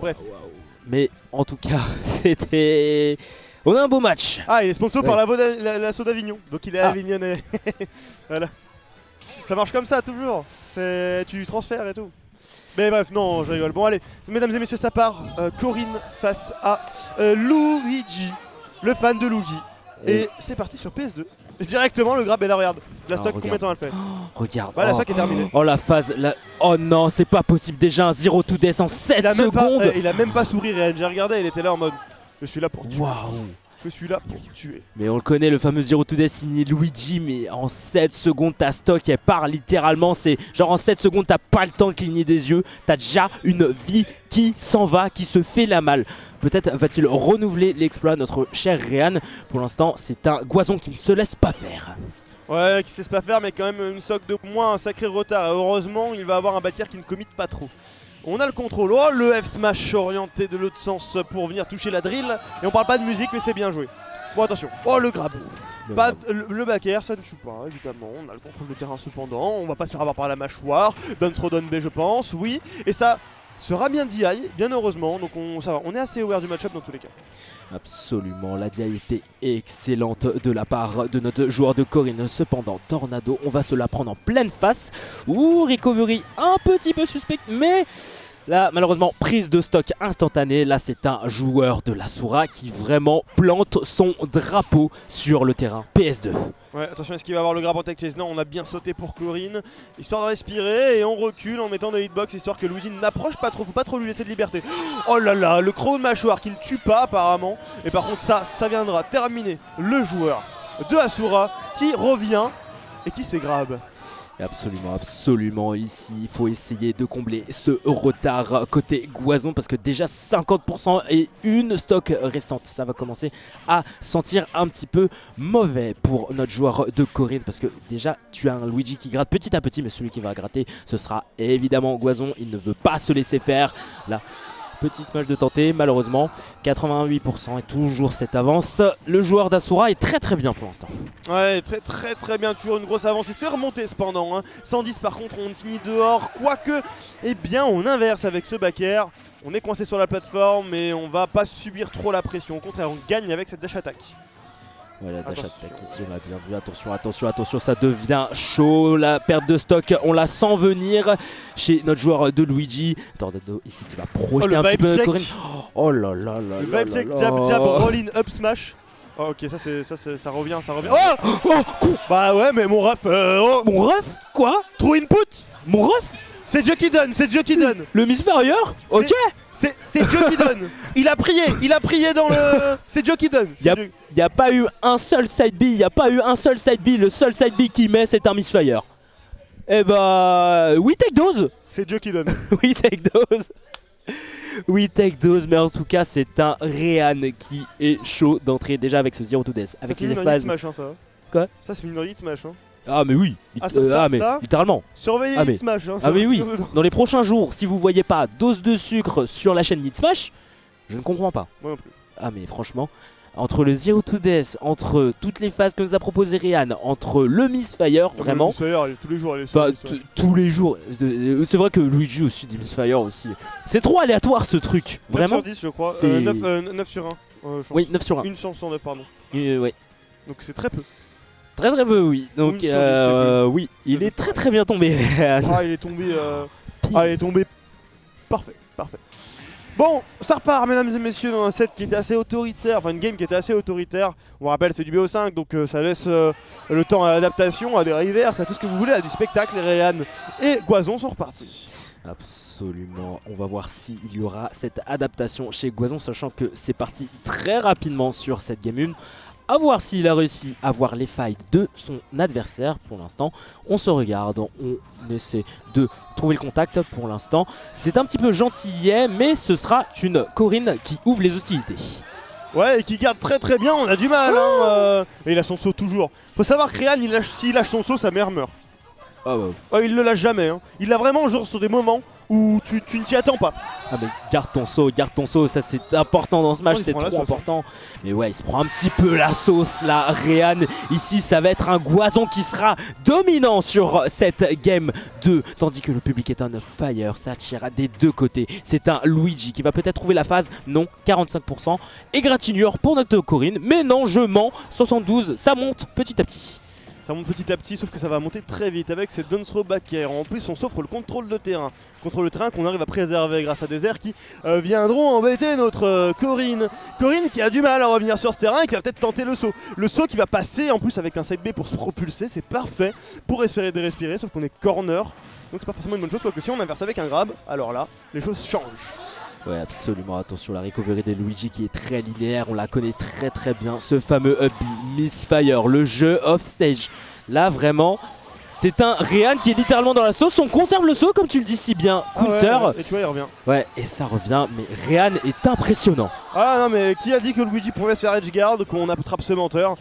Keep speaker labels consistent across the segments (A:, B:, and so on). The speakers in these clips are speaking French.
A: Bref.
B: Mais en tout cas, c'était... On a un beau match.
A: Ah, il est sponsor par la Soda d'Avignon, donc il est avignonnais. Voilà. Ça marche comme ça toujours. Tu transfères et tout. Mais bref, non, je rigole. Bon, allez, mesdames et messieurs, ça part. Corinne face à Luigi, le fan de Luigi. Et c'est parti sur PS2. Directement, le grab est là, regarde. La stock, combien de temps elle fait?
B: Regarde.
A: Voilà, la stock est terminée.
B: Oh, la phase. Oh non, c'est pas possible. Déjà un 0 to death en 7 secondes.
A: Il a même pas souri, Réan. J'ai regardé, il était là en mode je suis là pour tuer.
B: Waouh.
A: Je suis là pour tuer.
B: Mais on le connaît, le fameux Zero to Death signé Luigi, mais en 7 secondes ta stock elle part littéralement, c'est genre en 7 secondes t'as pas le temps de cligner des yeux, t'as déjà une vie qui s'en va, qui se fait la malle. Peut-être va-t-il renouveler l'exploit, notre cher Réan. Pour l'instant c'est un Goison qui ne se laisse pas faire.
A: Ouais, qui sait pas faire, mais quand même une stock de moins, un sacré retard. Et heureusement il va avoir un bâtiment qui ne commit pas trop. On a le contrôle, oh le F-Smash orienté de l'autre sens pour venir toucher la drill. Et on parle pas de musique mais c'est bien joué. Bon attention, oh le grab. Le back air ça ne joue pas évidemment, on a le contrôle de terrain cependant. On va pas se faire avoir par la mâchoire, down throw down B je pense, oui. Et ça sera bien DI, bien heureusement, donc ça va, on est assez aware du match-up dans tous les cas.
B: Absolument, la DI était excellente de la part de notre joueur de Corinne. Cependant, Tornado, on va se la prendre en pleine face. Ouh, recovery un petit peu suspect, mais là, malheureusement, prise de stock instantanée. Là, c'est un joueur de l'Asura qui vraiment plante son drapeau sur le terrain PS2.
A: Ouais, attention, est-ce qu'il va avoir le grab en tech chase? Non, on a bien sauté pour Corinne, histoire de respirer, et on recule en mettant des hitbox, histoire que Luigi n'approche pas trop, faut pas trop lui laisser de liberté. Oh là là, le crow de mâchoire qui ne tue pas apparemment, et par contre ça viendra terminer le joueur de Asura qui revient et qui se grab.
B: Absolument, absolument. Ici, il faut essayer de combler ce retard côté Goison parce que déjà 50% et une stock restante. Ça va commencer à sentir un petit peu mauvais pour notre joueur de Corinne parce que déjà, tu as un Luigi qui gratte petit à petit, mais celui qui va gratter, ce sera évidemment Goison. Il ne veut pas se laisser faire. Là, petit smash de tenter, malheureusement. 88% et toujours cette avance. Le joueur d'Asura est très bien pour l'instant.
A: Ouais, très bien, toujours une grosse avance. Il se fait remonter cependant, hein. 110 par contre, on finit dehors. Quoique, eh bien, on inverse avec ce back air. On est coincé sur la plateforme, mais on va pas subir trop la pression. Au contraire, on gagne avec cette dash attack.
B: Ouais, la dash attack ici, on l'a bien vu. Attention, ça devient chaud. La perte de stock, on la sent venir chez notre joueur de Luigi. Tornado ici qui va projeter un petit peu Corinne. Oh là là là.
A: Le vibe check, jab, roll in, up smash. Oh, ok, ça revient. Oh coup. Bah ouais, mais mon ref.
B: Mon ref? Quoi?
A: True input.
B: Mon ref?
A: C'est Dieu qui donne,
B: Le Misferior? Ok.
A: C'est Dieu qui donne. Il a prié dans le... C'est Dieu qui donne.
B: Il n'y a pas eu un seul side B, le seul side B qui met c'est un Misfire. Eh bah... we take those.
A: C'est Dieu qui donne.
B: We take those, mais en tout cas c'est un Réan qui est chaud d'entrée déjà avec ce Zero to Death. Avec les phases...
A: Smash, hein, ça.
B: Quoi?
A: Ça c'est une smash, hein.
B: Ah mais oui, littéralement.
A: Surveillez Smash, hein.
B: Ah mais oui, dans les prochains jours, si vous voyez pas dose de sucre sur la chaîne Smash, je ne comprends pas.
A: Moi non plus.
B: Ah mais franchement, entre le Zero to Death, entre toutes les phases que nous a proposé Réan, entre le Misfire, vraiment...
A: Le Misfire, tous les jours,
B: tous les jours. C'est vrai que Luigi aussi dit Misfire aussi. C'est trop aléatoire ce truc, vraiment.
A: 9 sur 10 je crois, 9 sur 1.
B: Oui, 9 sur 1.
A: Une chance sur 9, pardon.
B: Ouais.
A: Donc c'est très peu.
B: Très peu, oui. Donc oui, il est très bien tombé.
A: Ah, il est tombé parfait. Bon, ça repart mesdames et messieurs dans un set qui était assez autoritaire, enfin une game qui était assez autoritaire. On vous rappelle c'est du BO5 donc ça laisse le temps à l'adaptation, à des reverse, à tout ce que vous voulez, à du spectacle. Réan et Goison sont repartis.
B: Absolument, on va voir s'il y aura cette adaptation chez Goison, sachant que c'est parti très rapidement sur cette game 1. A voir s'il a réussi à voir les failles de son adversaire. Pour l'instant, on se regarde, on essaie de trouver le contact. Pour l'instant, c'est un petit peu gentillet, mais ce sera une Corinne qui ouvre les hostilités.
A: Ouais, et qui garde très bien, on a du mal, hein. Et il a son saut toujours. Faut savoir que Réan, s'il lâche son saut, sa mère meurt.
B: Ah bah.
A: Oh, il le lâche jamais, hein. Il l'a vraiment genre sur des moments où tu ne t'y attends pas.
B: Ah mais garde ton saut, ça c'est important dans ce match,
A: il se
B: c'est
A: prend la
B: trop
A: sauce,
B: important. Mais ouais, il se prend un petit peu la sauce là, Réan. Ici, ça va être un Goison qui sera dominant sur cette game 2. Tandis que le public est on fire, ça tire des deux côtés. C'est un Luigi qui va peut-être trouver la phase, non, 45%. Et Gratignure pour notre Corinne, mais non, je mens, 72, ça monte petit à petit.
A: Ça monte petit à petit, sauf que ça va monter très vite avec ces Dunsro back air. En plus, on s'offre le contrôle de terrain. Contrôle de terrain qu'on arrive à préserver grâce à des airs qui viendront embêter notre Corinne. Corinne qui a du mal à revenir sur ce terrain et qui va peut-être tenter le saut. Le saut qui va passer en plus avec un side B pour se propulser, c'est parfait pour respirer, respirer, sauf qu'on est corner. Donc c'est pas forcément une bonne chose, quoique si on inverse avec un grab, alors là, les choses changent.
B: Ouais, absolument, attention, la recovery des Luigi qui est très linéaire, on la connaît très bien, ce fameux up B, Misfire, le jeu off stage. Là vraiment, c'est un Réan qui est littéralement dans la sauce, on conserve le saut comme tu le dis si bien, counter.
A: Et tu vois, il revient.
B: Ouais, et ça revient, mais Réan est impressionnant.
A: Ah non, mais qui a dit que Luigi pouvait se faire edgeguard, qu'on attrape ce menteur?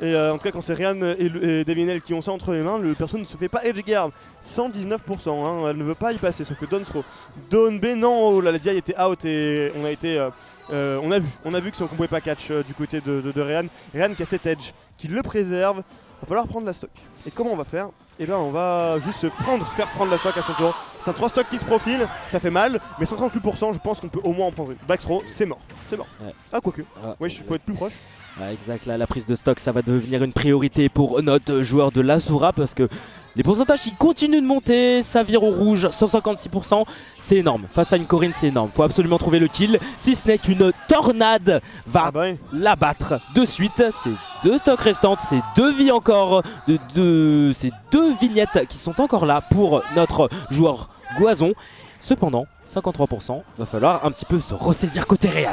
A: Et en tout cas, quand c'est Réan et Devinel qui ont ça entre les mains, le perso ne se fait pas edgeguard. 119%, hein, elle ne veut pas y passer, sauf que Donsro, Don B, non, oh, la DI était out et on a été. On a vu qu'on pouvait pas catch du côté de Réan. Réan qui a cet edge, qui le préserve. Va falloir prendre la stock. Et comment on va faire? Et bien on va juste faire prendre la stock à son tour. C'est un 3 stock qui se profile, ça fait mal, mais 58%, je pense qu'on peut au moins en prendre une. Backthrow, c'est mort. C'est mort.
B: Ouais.
A: Ah, quoique.
B: Ah,
A: Oui, il faut être plus proche.
B: Ouais, exact, là la prise de stock ça va devenir une priorité pour notre joueur de l'Azura parce que les pourcentages ils continuent de monter, ça vire au rouge, 156%, c'est énorme. Face à une Corinne c'est énorme, faut absolument trouver le kill, si ce n'est qu'une tornade va l'abattre de suite. C'est 2 stocks restantes, c'est 2 vies encore, c'est 2 vignettes qui sont encore là pour notre joueur Goison. Cependant, 53%, va falloir un petit peu se ressaisir côté Réan.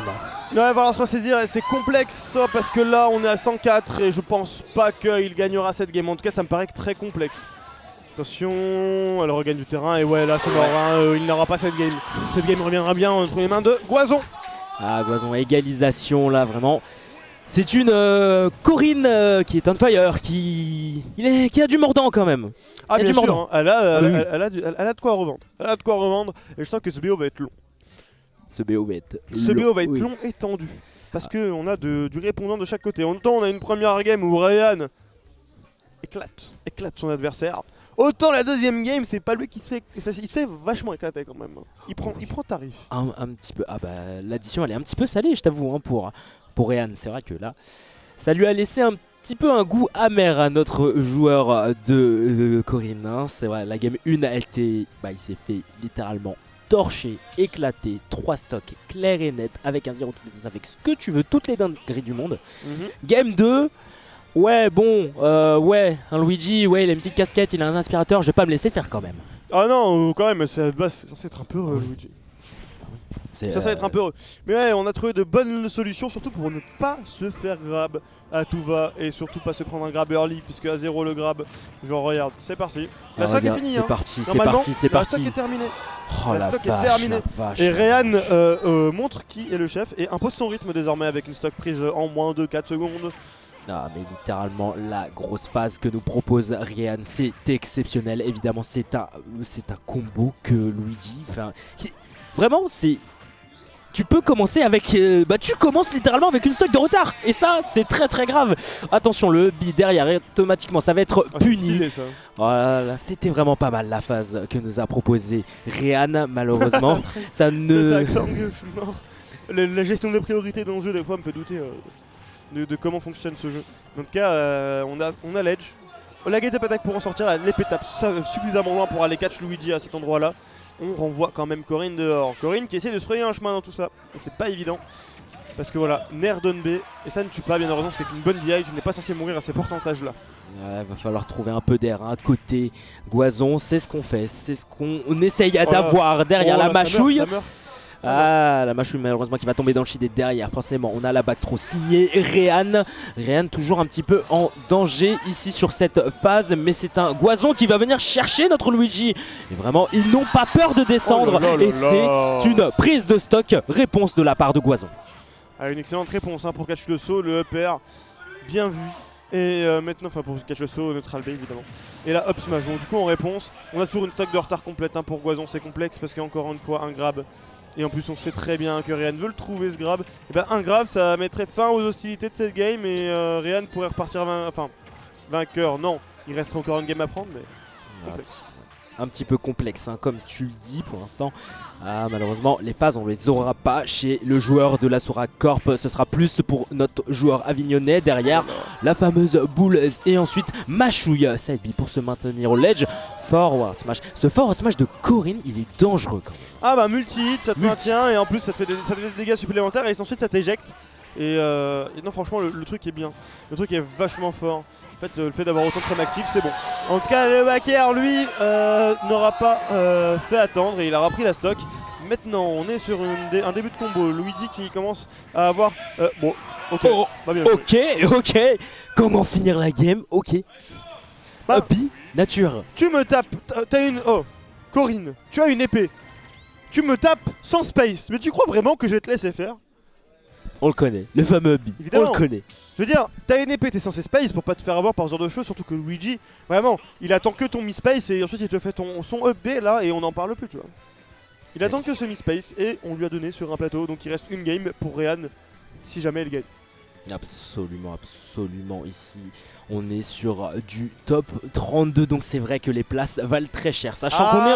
A: Ouais, va falloir se ressaisir et c'est complexe parce que là on est à 104 et je pense pas qu'il gagnera cette game. En tout cas, ça me paraît très complexe. Attention, elle regagne du terrain et ouais, là c'est mort, hein, il n'aura pas cette game. Cette game reviendra bien entre les mains de Goison.
B: Ah, Goison, égalisation là, vraiment. C'est une Corinne qui est on fire, qui a du mordant quand même.
A: Ah, bien sûr,
B: mordant.
A: hein, elle a de quoi revendre. Elle a de quoi revendre et je sens que ce BO va être long.
B: Ce BO va être
A: long et tendu. Parce qu'on a du répondant de chaque côté. Autant on a une première game où Réan éclate son adversaire. Autant la deuxième game, c'est pas lui qui se fait. Il se fait vachement éclater quand même. Il prend tarif.
B: Un petit peu. Ah bah l'addition elle est un petit peu salée, je t'avoue, hein, pour Réan. C'est vrai que là, ça lui a laissé un petit peu un goût amer à notre joueur de Corinne. Hein. C'est vrai, la game 1 a été. Bah, il s'est fait littéralement torcher, éclater, 3 stocks clair et net, avec un 0 avec ce que tu veux, toutes les dingueries du monde. Game 2. Ouais, bon, ouais, un Luigi, ouais, il a une petite casquette, il a un aspirateur, je vais pas me laisser faire quand même.
A: Ah non, quand même, c'est censé être un peu heureux, Luigi. C'est censé être un peu heureux. Mais ouais, on a trouvé de bonnes solutions, surtout pour ne pas se faire grab à tout va et surtout pas se prendre un grab early, puisque à 0 le grab, genre regarde, c'est parti. La stock est finie.
B: C'est
A: hein.
B: parti, c'est
A: parti.
B: La
A: stock est terminée.
B: Oh,
A: la stock est terminée. Et Réan montre qui est le chef et impose son rythme désormais avec une stock prise en moins de 4 secondes.
B: Ah, mais littéralement la grosse phase que nous propose Réan, c'est exceptionnel. Évidemment, c'est un combo que Luigi. Enfin, vraiment, c'est. Tu peux commencer avec. Tu commences littéralement avec une stock de retard. Et ça, c'est très grave. Attention, le B derrière, automatiquement, ça va être puni.
A: Stylé, ça.
B: Voilà, c'était vraiment pas mal la phase que nous a proposé Réan. Malheureusement, ça ne.
A: C'est ça, je suis mort. La gestion des priorités dans le jeu, des fois, me fait douter. De comment fonctionne ce jeu. En tout cas, on a l'edge. La get up attack pour en sortir, l'épée tape suffisamment loin pour aller catch Luigi à cet endroit là. On renvoie quand même Corinne dehors. Corinne qui essaie de se frayer un chemin dans tout ça. Et c'est pas évident. Parce que voilà, Nair Don B, et ça ne tue pas bien heureusement, parce qu'avec une bonne DI, tu n'es pas censé mourir à ces pourcentages là.
B: Ouais, va falloir trouver un peu d'air hein, côté Goison, c'est ce qu'on fait, c'est ce qu'on essaye d'avoir derrière la mâchouille.
A: Ça meurt.
B: Ah, la mâchouille malheureusement qui va tomber dans le shit et derrière forcément on a la backthrow signée Réan. Réan toujours un petit peu en danger ici sur cette phase, mais c'est un Goison qui va venir chercher notre Luigi. Et vraiment ils n'ont pas peur de descendre et c'est une prise de stock, réponse de la part de Goison.
A: Ah, une excellente réponse hein, pour catch le saut, le upper, bien vu. Et maintenant, enfin pour catch le saut, neutral B évidemment. Et là, up smash. Donc du coup en réponse, on a toujours une stock de retard complète hein, pour Goison, c'est complexe parce qu'encore une fois un grab. Et en plus on sait très bien que Réan veut le trouver ce grab. Et ben un grab ça mettrait fin aux hostilités de cette game et Réan pourrait repartir vainqueur. Non, il reste encore une game à prendre mais complexe.
B: Un petit peu complexe hein, comme tu le dis pour l'instant. Malheureusement les phases on les aura pas chez le joueur de l'Asura Corp. Ce sera plus pour notre joueur avignonnais. Derrière la fameuse boule et ensuite Machouille side B pour se maintenir au ledge. Forward smash. Ce forward smash de Corinne il est dangereux quand même.
A: Ah bah multi-hit ça te maintient et en plus ça te fait des dégâts supplémentaires et ensuite ça t'éjecte. Et non franchement le truc est bien. Le truc est vachement fort. En fait, le fait d'avoir autant de frames actifs, c'est bon. En tout cas, le backer, lui, n'aura pas fait attendre et il a repris la stock. Maintenant, on est sur un début de combo. Luigi qui commence à avoir... bon, ok.
B: Oh,
A: bien
B: ok. Comment finir la game? Ok.
A: Bah,
B: Happy, nature.
A: Tu me tapes... T'as une... Oh, Corinne, tu as une épée. Tu me tapes sans space. Mais tu crois vraiment que je vais te laisser faire?
B: On le connaît, le fameux Happy. On le connaît.
A: Je veux dire, t'as une épée, t'es censé space pour pas te faire avoir par ce genre de choses, surtout que Luigi, vraiment, il attend que ton mi-space et ensuite il te fait son up B là et on n'en parle plus, tu vois. Il attend que ce mi-space et on lui a donné sur un plateau, donc il reste une game pour Réan si jamais elle gagne.
B: Absolument ici. On est sur du top 32, donc c'est vrai que les places valent très cher, sachant qu'on est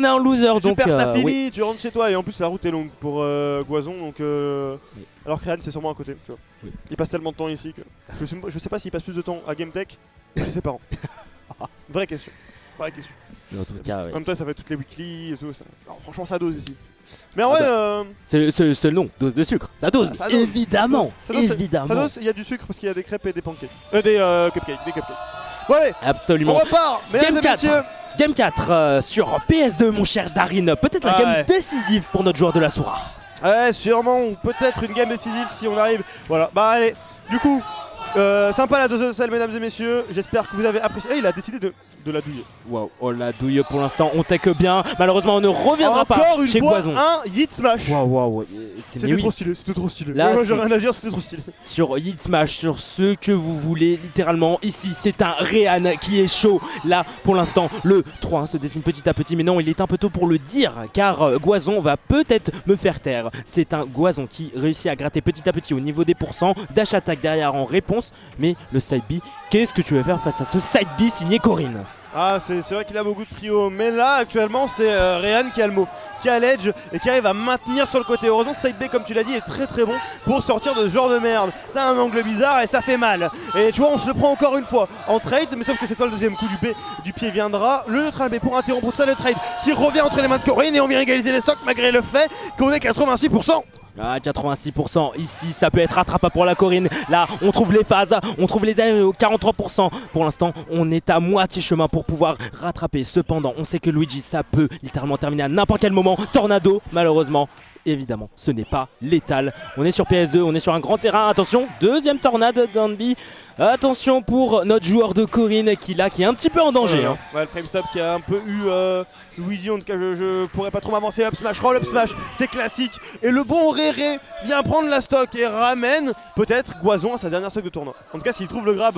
B: en loser.
A: Tu
B: donc
A: perds, t'as fini,
B: oui.
A: tu rentres chez toi et en plus la route est longue pour Goison, donc
B: Oui.
A: alors que Réan c'est sûrement à côté, tu vois.
B: Oui.
A: Il passe tellement de temps ici que je sais pas s'il passe plus de temps à GameTech ou chez ses parents. Vraie question.
B: Mais en tout cas,
A: En même temps, ça fait toutes les weekly et tout. Ça... Non, franchement, ça dose ici. Mais en vrai,
B: c'est le nom, dose de sucre. Ça dose,
A: ça dose.
B: évidemment.
A: Ça dose, il y a du sucre parce qu'il y a des crêpes et des pancakes. Des cupcakes. Bon, allez,
B: absolument.
A: on repart, mesdames et messieurs.
B: Game 4 sur PS2, mon cher Darin. Peut-être la game décisive pour notre joueur de la Soura.
A: Ouais, sûrement, ou peut-être une game décisive si on arrive. Voilà, bah allez, du coup, sympa la dose de sel, mesdames et messieurs. J'espère que vous avez apprécié. Il a décidé de la douiller.
B: Waouh, oh la douille pour l'instant, on tech bien. Malheureusement, on ne reviendra pas chez Goison.
A: Un Yeet Smash.
B: Waouh,
A: c'était trop stylé.
B: Là,
A: moi, j'ai rien à dire, c'était trop stylé.
B: Sur Yeet Smash, sur ce que vous voulez, littéralement. Ici, c'est un Réan qui est chaud. Là, pour l'instant, le 3 se dessine petit à petit. Mais non, il est un peu tôt pour le dire, car Goison va peut-être me faire taire. C'est un Goison qui réussit à gratter petit à petit au niveau des pourcents. Dash attack derrière en réponse. Mais le side B, qu'est-ce que tu vas faire face à ce side B signé Corinne?
A: Ah, c'est vrai qu'il a beaucoup de prio, mais là actuellement c'est Réan qui a le mot, qui a l'edge et qui arrive à maintenir sur le côté. Heureusement side B comme tu l'as dit est très bon pour sortir de ce genre de merde. C'est un angle bizarre et ça fait mal. Et tu vois on se le prend encore une fois en trade, mais sauf que cette fois le deuxième coup du pied viendra. Le neutral B pour interrompre tout ça, le trade qui revient entre les mains de Corinne et on vient égaliser les stocks malgré le fait qu'on est 86%.
B: Ah, 86% ici, ça peut être rattrapable pour la Corinne. Là, on trouve les phases, on trouve les aéros, 43%. Pour l'instant, on est à moitié chemin pour pouvoir rattraper. Cependant, on sait que Luigi, ça peut littéralement terminer à n'importe quel moment. Tornado, malheureusement. Évidemment, ce n'est pas létal. On est sur PS2, on est sur un grand terrain. Attention, deuxième tornade d'Anby. Attention pour notre joueur de Corinne qui est un petit peu en danger.
A: Ouais, le frame stop qui a un peu eu Luigi. En tout cas, je pourrais pas trop m'avancer. Up smash, roll up smash, c'est classique. Et le bon Réré vient prendre la stock et ramène peut-être Goison à sa dernière stock de tournoi. En tout cas, s'il trouve le grab,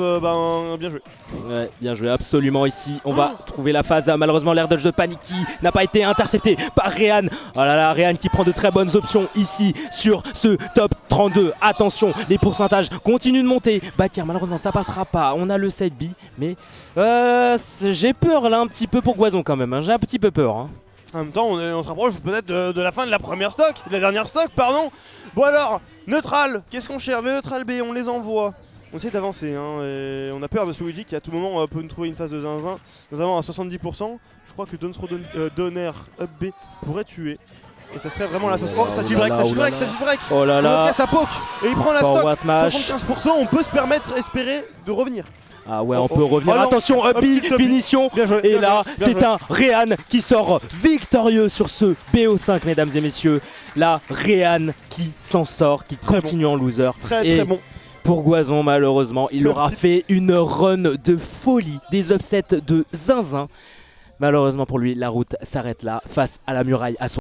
A: bien joué.
B: Ouais, bien joué, absolument. Ici, on va trouver la phase. Malheureusement, l'air dodge de Paniki n'a pas été intercepté par Réan. Oh là là, Réan qui prend de très bonnes options ici sur ce top 32. Attention, les pourcentages continuent de monter. Bakir, malheureusement, ça passera pas. On a le side B, mais j'ai peur là un petit peu pour Goison quand même. J'ai un petit peu peur.
A: En même temps, on se rapproche peut-être de la fin de la première stock, de la dernière stock, pardon. Bon alors, neutral, qu'est-ce qu'on cherche? Le neutral B, on les envoie. On essaie d'avancer, et on a peur de ce Luigi qui à tout moment peut nous trouver une phase de zinzin. Nous avons à 70%. Je crois que Donner Up B pourrait tuer. Et ça serait vraiment la sauce. Oh, ça break.
B: Oh là là.
A: Ça poke et il prend la stock.
B: Smash.
A: 75%, on peut se permettre espérer de revenir.
B: Ah ouais, on peut revenir.
A: Oh
B: attention, Uppy, finition. Et là, c'est un Réan qui sort victorieux sur ce BO5, mesdames et messieurs. Là, Réan qui s'en sort, qui continue en loser.
A: Très bon.
B: Pour Goison, malheureusement, il aura fait une run de folie, des upsets de zinzin. Malheureusement pour lui, la route s'arrête là, face à la muraille à son